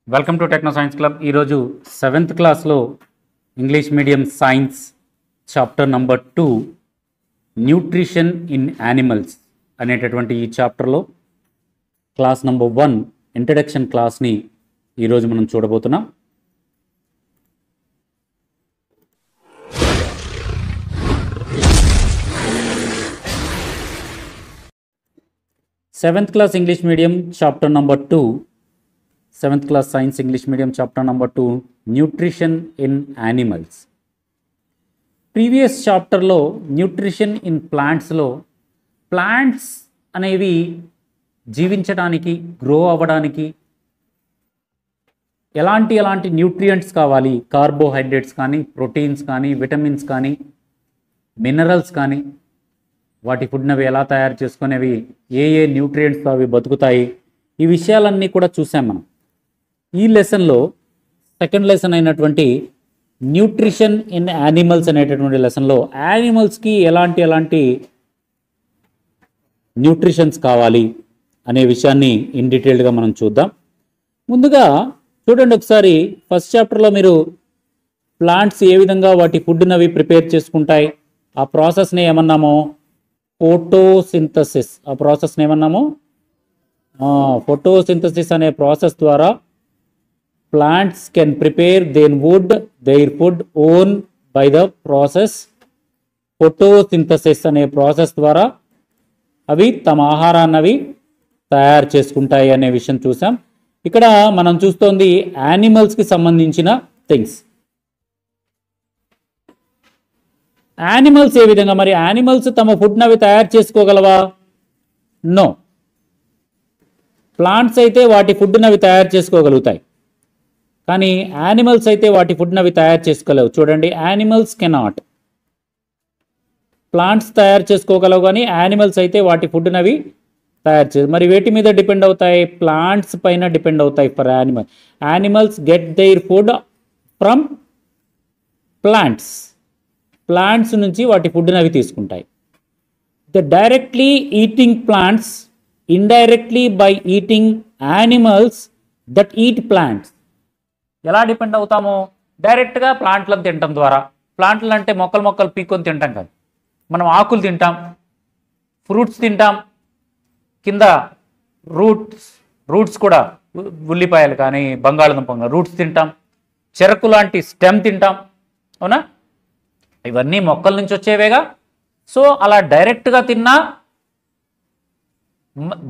Welcome to techno science club. ఈరోజు 7th క్లాస్లో English medium science chapter number 2 nutrition in animals అనేటటువంటి ఈ చాప్టర్లో క్లాస్ నంబర్ 1 ఇంట్రడక్షన్ క్లాస్ని ఈరోజు మనం చూడబోతున్నాం. Seventh class English medium chapter number 2, 7th class science English medium chapter number 2 nutrition in animals. Previous చాప్టర్లో nutrition in ప్లాంట్స్లో plants అనేవి జీవించడానికి grow అవ్వడానికి ఎలాంటి న్యూట్రియంట్స్ కావాలి, కార్బోహైడ్రేట్స్ కానీ, ప్రోటీన్స్ కానీ, విటమిన్స్ కానీ, మినరల్స్ కానీ, వాటి ఫుడ్ని అవి ఎలా తయారు చేసుకునేవి, ఏ న్యూట్రియంట్స్తో అవి బతుకుతాయి, ఈ విషయాలన్నీ కూడా చూసాం మనం. ఈ లెసన్లో సెకండ్ లెసన్ అయినటువంటి న్యూట్రిషన్ ఇన్ యానిమల్స్ అనేటటువంటి లెసన్లో యానిమల్స్కి ఎలాంటి న్యూట్రిషన్స్ కావాలి అనే విషయాన్ని ఇన్ డీటెయిల్డ్గా మనం చూద్దాం. ముందుగా చూడండి ఒకసారి, ఫస్ట్ చాప్టర్లో మీరు ప్లాంట్స్ ఏ విధంగా వాటి ఫుడ్ని అవి ప్రిపేర్ చేసుకుంటాయి, ఆ ప్రాసెస్ని ఏమన్నామో ఫోటోసింథసిస్, ఆ ప్రాసెస్ని ఏమన్నామో ఫోటోసింథసిస్ అనే ప్రాసెస్ ద్వారా plants can prepare their food own by the process photosynthesis అనే ప్రాసెస్ ద్వారా అవి తమ ఆహారాన్ని అవి తయారు చేసుకుంటాయి అనే విషయం చూసాం. ఇక్కడ మనం చూస్తోంది యానిమల్స్కి సంబంధించిన థింగ్స్. యానిమల్స్ ఏ విధంగా, మరి యానిమల్స్ తమ ఫుడ్ని అవి తయారు చేసుకోగలవా? నో. ప్లాంట్స్ అయితే వాటి ఫుడ్ని అవి తయారు చేసుకోగలుగుతాయి, కానీ యానిమల్స్ అయితే వాటి ఫుడ్ని అవి తయారు చేసుకోలేవు. చూడండి, యానిమల్స్ కెనాట్. ప్లాంట్స్ తయారు చేసుకోగలవు కానీ యానిమల్స్ అయితే వాటి ఫుడ్ని అవి తయారు చేసి, మరి వేటి మీద డిపెండ్ అవుతాయి? ప్లాంట్స్ పైన డిపెండ్ అవుతాయి. For animals get their food from plants. Plants నుంచి వాటి ఫుడ్ని అవి తీసుకుంటాయి. The directly eating plants indirectly by eating animals that eat plants. ఎలా డిపెండ్ అవుతాము? డైరెక్ట్గా ప్లాంట్లను తినటం ద్వారా. ప్లాంట్లు అంటే మొక్కలు పీక్కొని తింటాం కాదు, మనం ఆకులు తింటాం, ఫ్రూట్స్ తింటాం, కింద రూట్స్ కూడా ఉల్లిపాయలు కానీ, బంగాళదుంప రూట్స్ తింటాం, చెరకు లాంటి స్టెమ్ తింటాం, అవునా? ఇవన్నీ మొక్కల నుంచి వచ్చేవేగా. సో అలా డైరెక్ట్గా తిన్నా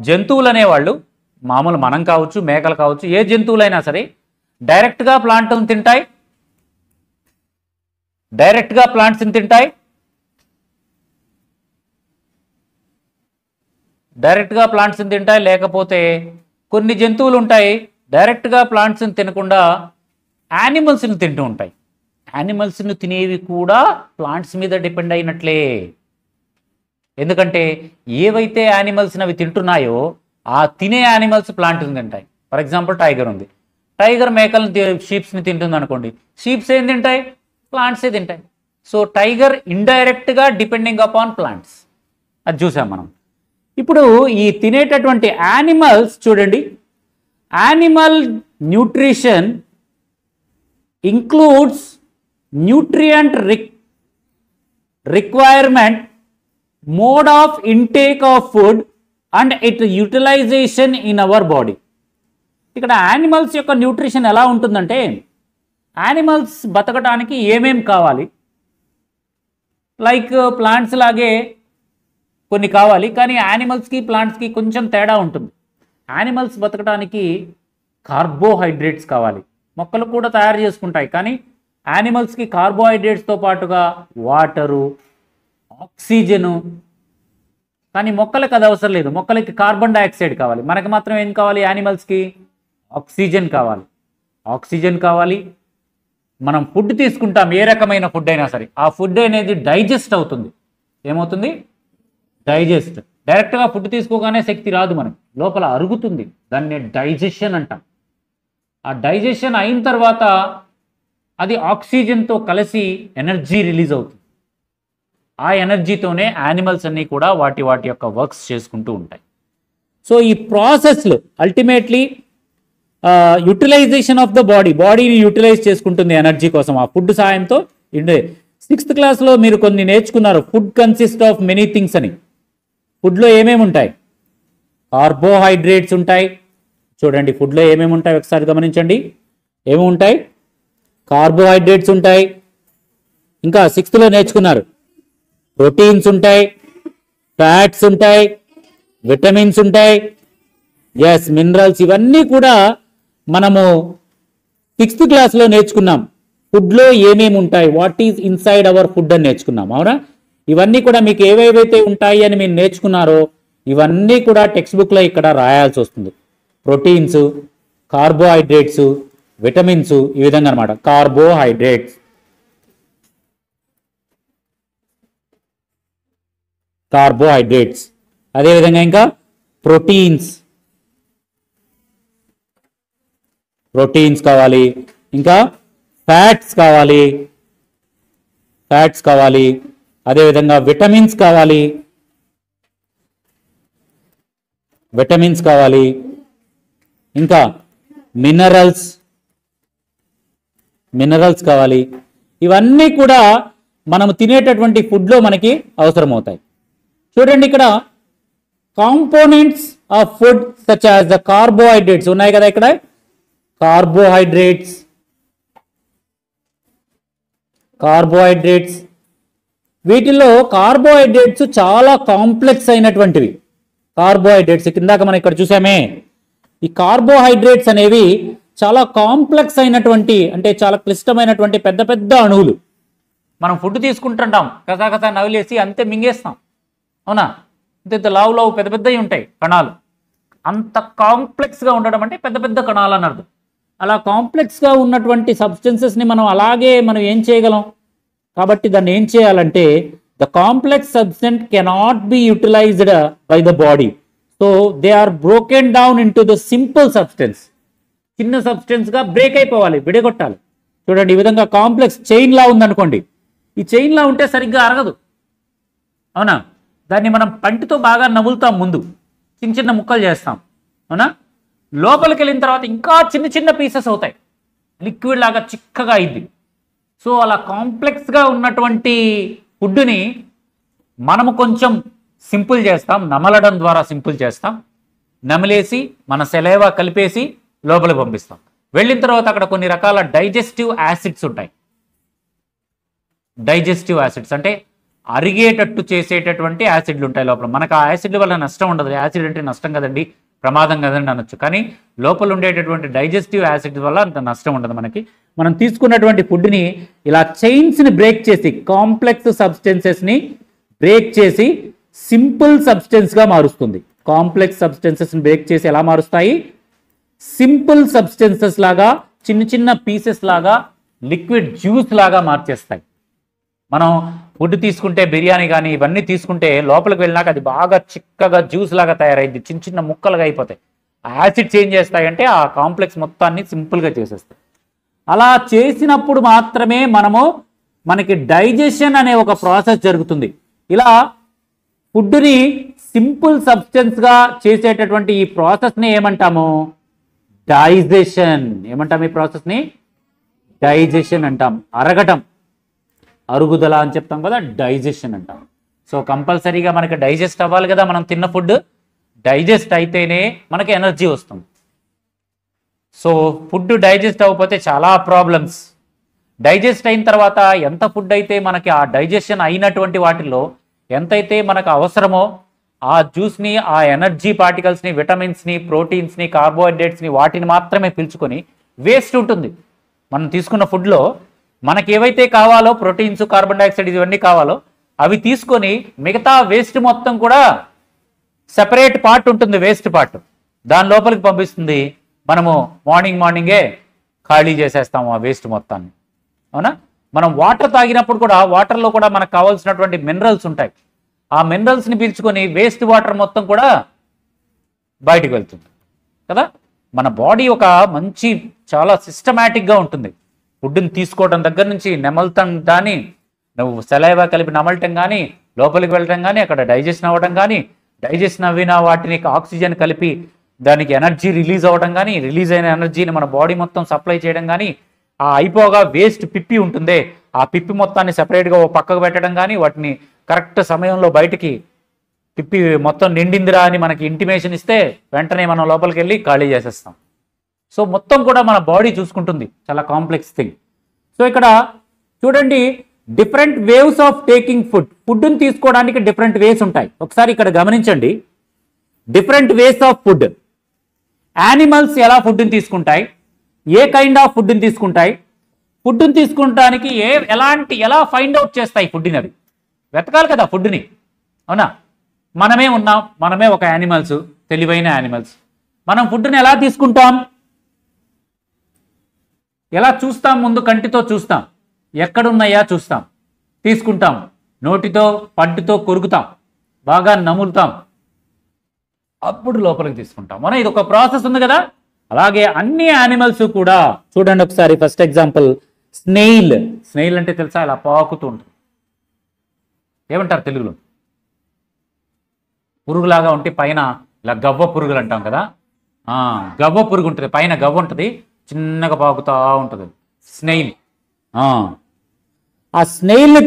జంతువులు అనేవాళ్ళు, మామూలు మనం కావచ్చు, మేకలు కావచ్చు, ఏ జంతువులైనా సరే డైరెక్ట్గా ప్లాంట్ని తింటాయి, డైరెక్ట్గా ప్లాంట్స్ని తింటాయి, లేకపోతే కొన్ని జంతువులు ఉంటాయి డైరెక్ట్గా ప్లాంట్స్ని తినకుండా యానిమల్స్ని తింటూ ఉంటాయి. యానిమల్స్ని తినేవి కూడా ప్లాంట్స్ మీద డిపెండ్ అయినట్లే. ఎందుకంటే ఏవైతే యానిమల్స్ని అవి తింటున్నాయో ఆ తినే యానిమల్స్ ప్లాంట్ని తింటాయి. ఫర్ ఎగ్జాంపుల్ టైగర్ ఉంది, టైగర్ మేకలను షీప్స్ని తింటుంది అనుకోండి, షీప్స్ ఏం తింటాయి? ప్లాంట్సే తింటాయి. సో టైగర్ ఇండైరెక్ట్గా డిపెండింగ్ అపాన్ ప్లాంట్స్, అది చూసాం మనం. ఇప్పుడు ఈ తినేటటువంటి యానిమల్స్ చూడండి, animal nutrition includes nutrient requirement, mode of intake of food and it utilization in our body. ఇక్కడ యానిమల్స్ యొక్క న్యూట్రిషన్ ఎలా ఉంటుందంటే, యానిమల్స్ బతకడానికి ఏమేం కావాలి, లైక్ ప్లాంట్స్ లాగే కొన్ని కావాలి, కానీ యానిమల్స్కి ప్లాంట్స్కి కొంచెం తేడా ఉంటుంది. యానిమల్స్ బతకడానికి కార్బోహైడ్రేట్స్ కావాలి, మొక్కలు కూడా తయారు చేసుకుంటాయి, కానీ యానిమల్స్కి కార్బోహైడ్రేట్స్తో పాటుగా వాటరు, ఆక్సిజను, కానీ మొక్కలకు అది అవసరం లేదు. మొక్కలకి కార్బన్ డైఆక్సైడ్ కావాలి, మనకి మాత్రం ఏం కావాలి? యానిమల్స్కి ఆక్సిజన్ కావాలి. మనం ఫుడ్ తీసుకుంటాం, ఏ రకమైన ఫుడ్ అయినా సరే, ఆ ఫుడ్ అనేది డైజెస్ట్ అవుతుంది. ఏమవుతుంది? డైజెస్ట్. డైరెక్ట్గా ఫుడ్ తీసుకోగానే శక్తి రాదు, మనకి లోపల అరుగుతుంది, దాన్ని డైజెషన్ అంటాం. ఆ డైజెషన్ అయిన తర్వాత అది ఆక్సిజన్తో కలిసి ఎనర్జీ రిలీజ్ అవుతుంది. ఆ ఎనర్జీతోనే యానిమల్స్ అన్నీ కూడా వాటి యొక్క వర్క్స్ చేసుకుంటూ ఉంటాయి. సో ఈ ప్రాసెస్లో అల్టిమేట్లీ యూటిలైజేషన్ ఆఫ్ ద బాడీని యూటిలైజ్ చేసుకుంటుంది ఎనర్జీ కోసం ఆ ఫుడ్ సాయంతో. 6th క్లాస్లో మీరు కొన్ని నేర్చుకున్నారు, food consist of many things అని. ఫుడ్లో ఏమేమి ఉంటాయి? కార్బోహైడ్రేట్స్ ఉంటాయి. చూడండి ఫుడ్లో ఏమేమి ఉంటాయి ఒకసారి గమనించండి. ఏమేమి ఉంటాయి? కార్బోహైడ్రేట్స్ ఉంటాయి. ఇంకా 6th నేర్చుకున్నారు, ప్రోటీన్స్ ఉంటాయి, ఫ్యాట్స్ ఉంటాయి, విటమిన్స్ ఉంటాయి, ఎస్ మినరల్స్. ఇవన్నీ కూడా మనము 6th క్లాస్లో నేర్చుకున్నాం. ఫుడ్లో ఏమేమి ఉంటాయి, what is inside our food అని నేర్చుకున్నాం, అవునా? ఇవన్నీ కూడా మీకు ఏవేవైతే ఉంటాయి అని మీరు నేర్చుకున్నారో ఇవన్నీ కూడా టెక్స్ట్ బుక్లో ఇక్కడ రాయాల్సి వస్తుంది. ప్రోటీన్స్, కార్బోహైడ్రేట్స్, విటమిన్స్, ఈ విధంగా అనమాట. కార్బోహైడ్రేట్స్ అదేవిధంగా ఇంకా ప్రోటీన్స్ కావాలి, ఇంకా ఫ్యాట్స్ కావాలి, అదేవిధంగా విటమిన్స్ కావాలి, ఇంకా మినరల్స్ కావాలి. ఇవన్నీ కూడా మనం తినేటటువంటి ఫుడ్లో మనకి అవసరమవుతాయి. చూడండి ఇక్కడ components of food such as the carbohydrates ఉన్నాయి కదా. ఇక్కడ కార్బోహైడ్రేట్స్ వీటిల్లో కార్బోహైడ్రేట్స్ చాలా కాంప్లెక్స్ అయినటువంటివి. కార్బోహైడ్రేట్స్ కిందాక మనం ఇక్కడ చూసామే, ఈ కార్బోహైడ్రేట్స్ అనేవి చాలా కాంప్లెక్స్ అయినటువంటి, అంటే చాలా క్లిష్టమైనటువంటి పెద్ద పెద్ద అణువులు. మనం ఫుడ్ తీసుకుంటుంటాం, కథా నవిలేసి అంతే మింగేస్తాం, అవునా? ఇంత లావు పెద్ద పెద్దవి ఉంటాయి కణాలు. అంత కాంప్లెక్స్గా ఉండడం అంటే పెద్ద పెద్ద కణాలు అని అర్థం. అలా కాంప్లెక్స్గా ఉన్నటువంటి సబ్స్టెన్సెస్ని మనం ఏం చేయగలం? కాబట్టి దాన్ని ఏం చేయాలంటే the complex substance cannot be utilized by the body, so they are broken down into the simple substance. చిన్న సబ్స్టెన్స్గా బ్రేక్ అయిపోవాలి, విడగొట్టాలి. చూడండి ఈ విధంగా కాంప్లెక్స్ చైన్లా ఉందనుకోండి, ఈ చైన్లా ఉంటే సరిగ్గా అరగదు, అవునా? దాన్ని మనం పంటితో బాగా నములుతాం, ముందు చిన్న చిన్న ముక్కలు చేస్తాం, అవునా? లోపలికి వెళ్ళిన తర్వాత ఇంకా చిన్న చిన్న పీసెస్ అవుతాయి, లిక్విడ్ లాగా చిక్కగా అయింది. సో అలా కాంప్లెక్స్గా ఉన్నటువంటి ఫుడ్ని మనము కొంచెం సింపుల్ చేస్తాం, నమలడం ద్వారా సింపుల్ చేస్తాం. నమిలేసి మన సెలైవా కలిపేసి లోపలికి పంపిస్తాం. వెళ్ళిన తర్వాత అక్కడ కొన్ని రకాల డైజెస్టివ్ యాసిడ్స్ ఉంటాయి. డైజెస్టివ్ యాసిడ్స్ అంటే అరిగేటట్టు చేసేటటువంటి యాసిడ్లు ఉంటాయి లోపల. మనకు ఆ యాసిడ్ వల్ల నష్టం ఉండదు. యాసిడ్ అంటే నష్టం కదండి, ప్రమాదం కదండి అనొచ్చు. కానీ లోపల ఉండేటటువంటి డైజెస్టివ్ యాసిడ్ వల్ల అంత నష్టం ఉండదు మనకి. మనం తీసుకున్నటువంటి ఫుడ్ని ఇలా చైన్స్ని బ్రేక్ చేసి, కాంప్లెక్స్ సబ్స్టెన్సెస్ని బ్రేక్ చేసి సింపుల్ సబ్స్టెన్స్గా మారుస్తుంది. కాంప్లెక్స్ సబ్స్టెన్సెస్ని బ్రేక్ చేసి ఎలా మారుస్తాయి? సింపుల్ సబ్స్టెన్సెస్ లాగా, చిన్న చిన్న పీసెస్ లాగా, లిక్విడ్ జ్యూస్ లాగా మార్చేస్తాయి. మనం ఫుడ్ తీసుకుంటే, బిర్యానీ కానీ ఇవన్నీ తీసుకుంటే లోపలికి వెళ్ళినాక అది బాగా చిక్కగా జ్యూస్ లాగా తయారైంది, చిన్న చిన్న ముక్కలుగా అయిపోతాయి. యాసిడ్స్ ఏం చేస్తాయంటే ఆ కాంప్లెక్స్ మొత్తాన్ని సింపుల్గా చేసేస్తాయి. అలా చేసినప్పుడు మాత్రమే మనకి డైజెషన్ అనే ఒక ప్రాసెస్ జరుగుతుంది. ఇలా ఫుడ్ని సింపుల్ సబ్స్టెన్స్గా చేసేటటువంటి ఈ ప్రాసెస్ని ఏమంటాము? డైజెషన్. ఏమంటాం ఈ ప్రాసెస్ని? డైజెషన్ అంటాం. అరగటం, అరుగుదల అని చెప్తాం కదా, డైజెషన్ అంటాం. సో కంపల్సరీగా మనకి డైజెస్ట్ అవ్వాలి కదా. మనం తిన్న ఫుడ్ డైజెస్ట్ అయితేనే మనకి ఎనర్జీ వస్తుంది. సో ఫుడ్ డైజెస్ట్ అవ్వకపోతే చాలా ప్రాబ్లమ్స్. డైజెస్ట్ అయిన తర్వాత ఎంత ఫుడ్ అయితే మనకి ఆ డైజెషన్ అయినటువంటి వాటిల్లో ఎంతైతే మనకు అవసరమో ఆ జ్యూస్ని, ఆ ఎనర్జీ పార్టికల్స్ని, విటమిన్స్ని, ప్రోటీన్స్ని, కార్బోహైడ్రేట్స్ని వాటిని మాత్రమే పీల్చుకొని వేస్ట్ ఉంటుంది. మనం తీసుకున్న ఫుడ్లో మనకి ఏవైతే కావాలో, ప్రోటీన్స్, కార్బన్ డైఆక్సైడ్ ఇవన్నీ కావాలో అవి తీసుకొని మిగతా వేస్ట్ మొత్తం కూడా సెపరేట్ పార్ట్ ఉంటుంది, వేస్ట్ పార్ట్, దాని లోపలికి పంపిస్తుంది. మనము మార్నింగే ఖాళీ చేసేస్తాము ఆ వేస్ట్ మొత్తాన్ని, అవునా? మనం వాటర్ తాగినప్పుడు కూడా వాటర్లో కూడా మనకు కావాల్సినటువంటి మినరల్స్ ఉంటాయి. ఆ మినరల్స్ని పీల్చుకొని వేస్ట్ వాటర్ మొత్తం కూడా బయటకు వెళ్తుంది కదా. మన బాడీ ఒక మంచి చాలా సిస్టమేటిక్గా ఉంటుంది. ఫుడ్ని తీసుకోవడం దగ్గర నుంచి నమలటం కానీ, నువ్వు సెలైవా కలిపి నమలటం కానీ, లోపలికి వెళ్ళటం కానీ, అక్కడ డైజెషన్ అవ్వడం కానీ, డైజెషన్ అవ్విన వాటిని ఆక్సిజన్ కలిపి దానికి ఎనర్జీ రిలీజ్ అవ్వడం కానీ, రిలీజ్ అయిన ఎనర్జీని మన బాడీ మొత్తం సప్లై చేయడం కానీ, ఆ అయిపోగా వేస్ట్ పిప్పి ఉంటుందే ఆ పిప్పి మొత్తాన్ని సెపరేట్గా ఓ పక్కకు పెట్టడం కానీ, వాటిని కరెక్ట్ సమయంలో బయటికి పిప్పి మొత్తం నిండిందిరా అని మనకి ఇంటిమేషన్ ఇస్తే వెంటనే మనం లోపలికి వెళ్ళి ఖాళీ చేసేస్తాం. సో మొత్తం కూడా మన బాడీ చూసుకుంటుంది. చాలా కాంప్లెక్స్ థింగ్. సో ఇక్కడ చూడండి, different waves of taking food. ఫుడ్ని తీసుకోవడానికి డిఫరెంట్ వేస్ ఉంటాయి. ఒకసారి ఇక్కడ గమనించండి, different ways of food. Animals ఎలా ఫుడ్ని తీసుకుంటాయి, ఏ కైండ్ ఆఫ్ ఫుడ్ని తీసుకుంటాయి, ఫుడ్ని తీసుకుంటానికి ఎలా ఫైండ్ అవుట్ చేస్తాయి ఫుడ్ని? అవి వెతకాలి కదా ఫుడ్ని, అవునా? మనమే ఒక యానిమల్స్, తెలివైన యానిమల్స్. మనం ఫుడ్ని ఎలా తీసుకుంటాం, ఎలా చూస్తాం? ముందు కంటితో చూస్తాం, ఎక్కడున్నాయా చూస్తాం, తీసుకుంటాం, నోటితో పంటితో కొరుకుతాం, బాగా నములుతాం, అప్పుడు లోపలికి తీసుకుంటాం. మనం ఇది ఒక ప్రాసెస్ ఉంది కదా. అలాగే అన్ని యానిమల్స్ కూడా చూడండి ఒకసారి. First example snail. స్నేయిల్ అంటే తెలుసా? ఇలా పాకుతూ ఉంటుంది. ఏమంటారు తెలుగులో? పురుగులాగా ఉంటే పైన ఇలా గవ్వ పురుగులు అంటాం కదా. గవ్వ పురుగు ఉంటుంది, పైన గవ్వ ఉంటుంది, చిన్నగా పాకుతూ ఉంటుంది స్నేయిల్. ఆ స్నేయిల్ని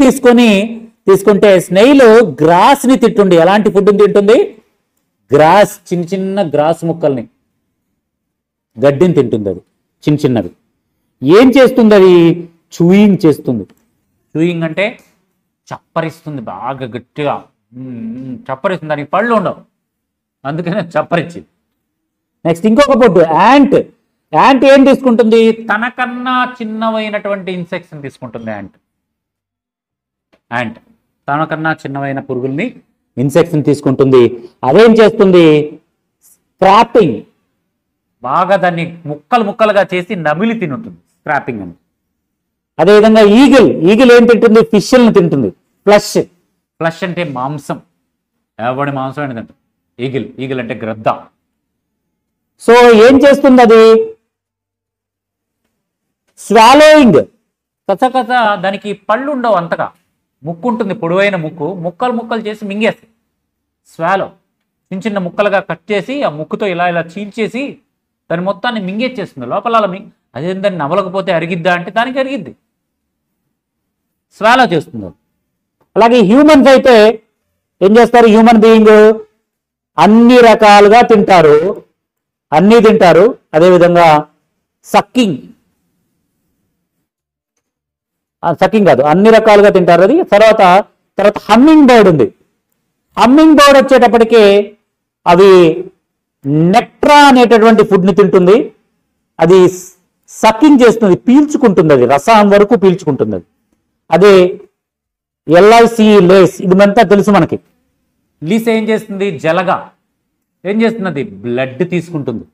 తీసుకుంటే స్నేయిల్ గ్రాస్ని తింటుంది. ఎలాంటి ఫుడ్ని తింటుంది? గ్రాస్, చిన్న చిన్న గ్రాస్ ముక్కల్ని, గడ్డిని తింటుంది. అది చిన్న చిన్నవి. ఏం చేస్తుంది అది? చూయింగ్ చేస్తుంది. చూయింగ్ అంటే చప్పరిస్తుంది, బాగా గట్టిగా చప్పరిస్తుంది. దానికి పళ్ళు ఉండవు, అందుకనే చప్పరిచ్చి. నెక్స్ట్ ఇంకొక పొట్టు యాంట్. యాంట్ ఏం తీసుకుంటుంది? తనకన్నా చిన్నవైనటువంటి ఇన్సెక్ట్స్ని తీసుకుంటుంది. యాంట్ తనకన్నా చిన్నవైన పురుగుల్ని, ఇన్సెక్ట్స్ని తీసుకుంటుంది. అదేం చేస్తుంది? స్క్రాపింగ్, బాగా దాన్ని ముక్కలు ముక్కలుగా చేసి నమిలి తినుంటుంది, స్క్రాపింగ్ అని. అదేవిధంగా ఈగిల్ ఏం తింటుంది? ఫిష్లను తింటుంది. ఫ్లష్ అంటే మాంసం, ఎవడి మాంసం ఏంటంటే ఈగిల్ అంటే గ్రద్ద. సో ఏం చేస్తుంది అది? స్వాలోయింగ్. కచకచ. దానికి పళ్ళు ఉండవు అంతగా, ముక్కు ఉంటుంది, పొడవైన ముక్కు, ముక్కలు చేసి మింగేస్తాయి. స్వాలో చిన్న చిన్న ముక్కలుగా కట్ చేసి ఆ ముక్కుతో ఇలా చీల్చేసి దాని మొత్తాన్ని మింగేచ్చేస్తుంది లోపల. అదేం దాన్ని నవలకపోతే అరిగిద్దా అంటే దానికి అరిగిద్ది, స్వాలో చేస్తుంది. అలాగే హ్యూమన్స్ అయితే ఏం చేస్తారు? హ్యూమన్ బీయింగ్ అన్ని రకాలుగా తింటారు, అన్నీ తింటారు. అదేవిధంగా సక్కింగ్ కాదు, అన్ని రకాలుగా తింటారు. అది తర్వాత హమ్మింగ్ బర్డ్ ఉంది. హమ్మింగ్ బర్డ్ వచ్చేటప్పటికి అవి నెక్ట్రా అనేటటువంటి ఫుడ్ని తింటుంది. అది సక్కింగ్ చేస్తుంది, పీల్చుకుంటుంది. అది రసం వరకు పీల్చుకుంటుంది. అదే LIC లేస్, ఇది అంతా తెలుసు మనకి. లీస్ ఏం చేస్తుంది? జలగా ఏం చేస్తుంది? అది బ్లడ్ తీసుకుంటుంది.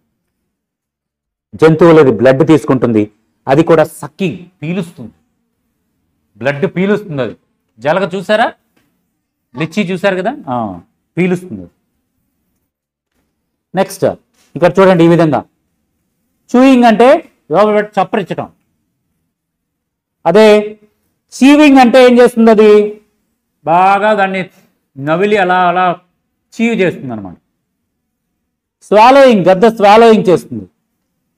జంతువులది బ్లడ్ తీసుకుంటుంది. అది కూడా సక్కింగ్, పీలుస్తుంది, బ్లడ్ పీలుస్తుంది. అది జలగ చూసారా? లిచ్చి చూసారు కదా, పీలుస్తుంది. నెక్స్ట్ ఇక్కడ చూడండి, ఈ విధంగా చూయింగ్ అంటే చప్పరించడం. అదే చీవింగ్ అంటే ఏం చేస్తుంది? అది బాగా దాన్ని నవిలి అలా చీవ్ చేస్తుంది అనమాట. స్వాలోయింగ్, గద్ద స్వాలోయింగ్ చేస్తుంది.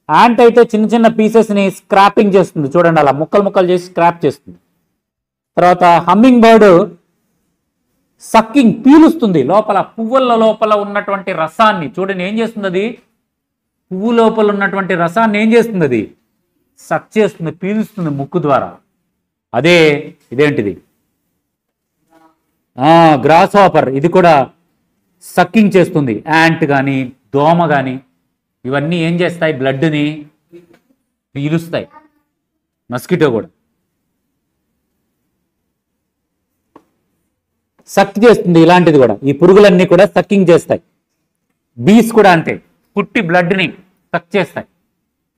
యాంట్ అయితే చిన్న చిన్న పీసెస్ని స్క్రాపింగ్ చేస్తుంది. చూడండి, అలా ముక్కలు చేసి స్క్రాప్ చేస్తుంది. తర్వాత హమ్మింగ్ బర్డ్ సక్కింగ్, పీలుస్తుంది. పువ్వుల లోపల ఉన్నటువంటి రసాన్ని చూడండి ఏం చేస్తుంది? అది పువ్వు లోపల ఉన్నటువంటి రసాన్ని ఏం చేస్తుంది? అది సక్ చేస్తుంది, పీలుస్తుంది ముక్కు ద్వారా. అదే ఇదేంటిది? Grasshopper. ఇది కూడా సక్కింగ్ చేస్తుంది. యాంట్ కానీ, దోమ కానీ, ఇవన్నీ ఏం చేస్తాయి? బ్లడ్ని పీలుస్తాయి. మస్కిటో కూడా సక్ చేస్తుంది. ఇలాంటిది కూడా, ఈ పురుగులన్నీ కూడా సక్కింగ్ చేస్తాయి. బీస్ కూడా అంతే, పుట్టి బ్లడ్ని సక్ చేస్తాయి.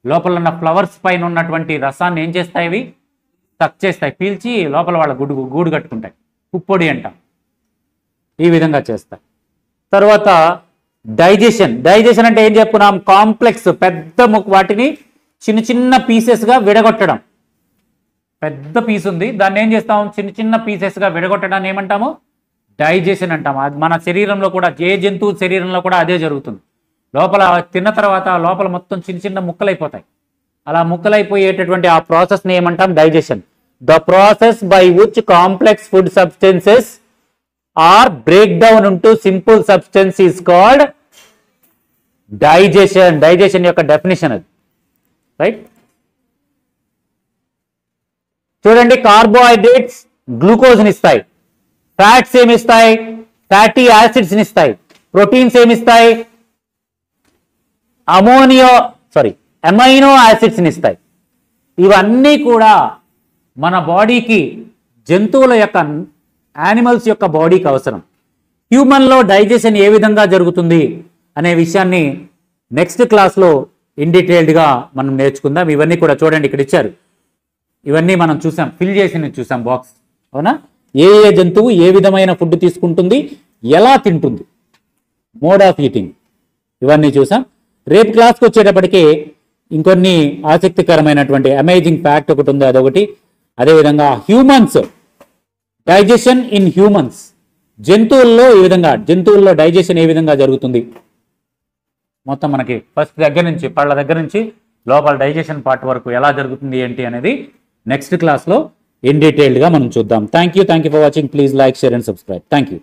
లోపల ఉన్న ఫ్లవర్స్ పైన ఉన్నటువంటి రసాన్ని ఏం చేస్తాయి? ఇవి సక్ చేస్తాయి, పీల్చి లోపల వాళ్ళ గూడు కట్టుకుంటాయి. పుప్పొడి అంట. ఈ విధంగా చేస్తాయి. తర్వాత డైజెషన్ అంటే ఏం చెప్పుకున్నాం? కాంప్లెక్స్, పెద్ద వాటిని చిన్న చిన్న పీసెస్గా విడగొట్టడం. పెద్ద పీస్ ఉంది, దాన్ని ఏం చేస్తాం? చిన్న చిన్న పీసెస్గా విడగొట్టడాన్ని ఏమంటాము? డైజెషన్ అంటాము. అది మన శరీరంలో కూడా, ఏ జంతువు శరీరంలో కూడా అదే జరుగుతుంది. లోపల తిన్న తర్వాత లోపల మొత్తం చిన్న చిన్న ముక్కలైపోతాయి. అలా ముక్కలైపోయేటటువంటి ఆ ప్రాసెస్ని ఏమంటాం? Digestion. The process by which complex food substances or break down into simple substance is called digestion. Digestion యొక్క డెఫినేషన్ అది, రైట్? చూడండి, కార్బోహైడ్రేట్స్ గ్లూకోజ్ని ఇస్తాయి, ఫ్యాట్స్ ఏమిస్తాయి? ఫ్యాటీ యాసిడ్స్ని ఇస్తాయి, ప్రోటీన్స్ ఏమిస్తాయి? అమైనో యాసిడ్స్ని ఇస్తాయి. ఇవన్నీ కూడా మన బాడీకి, జంతువుల యొక్క, యానిమల్స్ యొక్క బాడీకి అవసరం. హ్యూమన్లో డైజెషన్ ఏ విధంగా జరుగుతుంది అనే విషయాన్ని నెక్స్ట్ క్లాస్లో ఇన్ డీటెయిల్డ్గా మనం నేర్చుకుందాం. ఇవన్నీ కూడా చూడండి, ఇక్కడ ఇచ్చారు. ఇవన్నీ మనం చూసాం, ఫిల్ చేసి చూసాం బాక్స్, అవునా? ఏ ఏ జంతువు ఏ విధమైన ఫుడ్ తీసుకుంటుంది, ఎలా తింటుంది, మోడ్ ఆఫ్ ఈటింగ్, ఇవన్నీ చూసాం. రేపు క్లాస్కి వచ్చేటప్పటికి ఇంకొన్ని ఆసక్తికరమైనటువంటి అమేజింగ్ ఫ్యాక్ట్ ఒకటి ఉంది, అదొకటి. అదేవిధంగా హ్యూమన్స్, డైజెషన్ ఇన్ హ్యూమన్స్, జంతువుల్లో డైజెషన్ ఏ విధంగా జరుగుతుంది మొత్తం మనకి ఫస్ట్ దగ్గర నుంచి, పళ్ళ దగ్గర నుంచి లోపల డైజెషన్ పార్ట్ వరకు ఎలా జరుగుతుంది ఏంటి అనేది నెక్స్ట్ క్లాస్లో ఇన్ డీటెయిల్డ్గా మనం చూద్దాం. Thank you for watching. Please like, share and subscribe. Thank you.